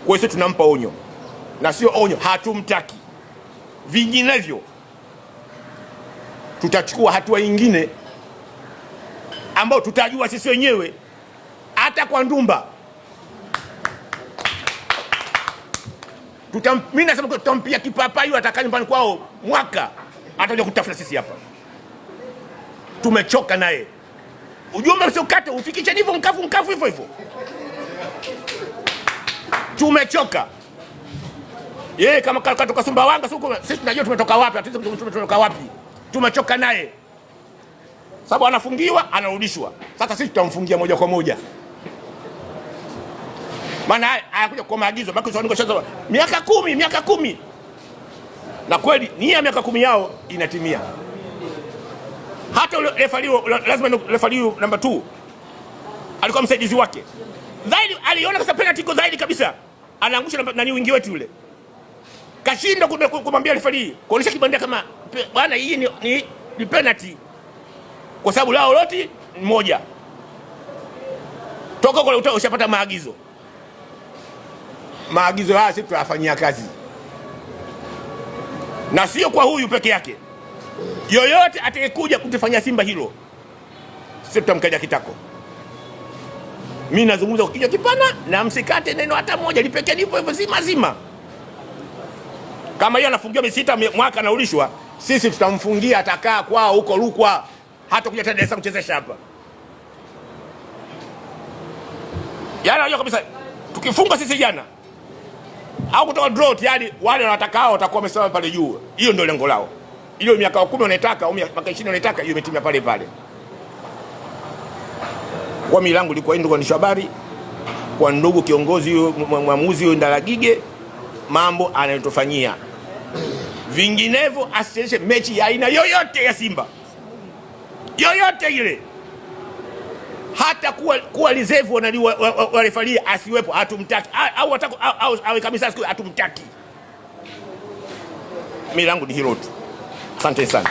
Kwa hiyo tunampa onyo, na sio onyo, hatumtaki. Vinginevyo tutachukua hatua nyingine ambao tutajua sisi wenyewe. Hata kwa Ndumba mimi nasema tutampia kipapai, atakaa nyumbani kwao mwaka, atakuja kutafuta sisi hapa. Tumechoka naye. Ujumbe usiokate ufikishe hivyo mkafu hivyo hivyo. Tumechoka. Yeye kama katoka Sumbawanga, sisi tunajua tumetoka wapi, tumetoka wapi. Tumechoka naye. Sababu anafungiwa, anarudishwa. Sasa sisi tutamfungia moja kwa moja. Maana anakuja kwa maagizo, baki sasa miaka 10. Na kweli ni ya miaka 10 yao inatimia. Hata refarii namba 2 alikuwa msaidizi wake. Zaidi aliona kasa penalty iko zaidi kabisa. Anaangusha nani wingi wetu yule. Kashinda kumwambia refarii, kuonesha kibandia kama bwana hii ni penalty. Kwa sababu lao loti moja. Toka kule ushapata maagizo. Maagizo haya sisi tutafanyia kazi. Na sio kwa huyu peke yake. Yoyote atakayekuja kutufanyia Simba hilo, sisi tutamkaja kitako. Mimi nazungumza kwa kichwa kipana, na msikate neno hata moja, lipekee hivyo hivyo zima. Kama yeye anafungiwa misita mwaka anaulishwa, sisi tutamfungia, atakaa kwao huko Rukwa, hata kuja tena Dar kuchezesha hapa. Yana unajua kabisa tukifunga sisi jana au kutoka draw, yani wale wanatakao watakuwa wamesimama pale juu. Hiyo ndio lengo lao. Ile miaka 10 wanaitaka au miaka 20 wanaitaka, hiyo imetimia pale pale. Kwa milango ilikuwa ndio kwa habari kwa ndugu kiongozi mwamuzi huyo Ndalagige, mambo anayotufanyia. Vinginevyo asichezeshe mechi ya aina yoyote ya Simba. Yoyote ile. Hata kuwa reserve wa refarii asiwepo, hatumtaki. Au awe kabisa hatumtaki. Milango ni hilo tu. Asante sana.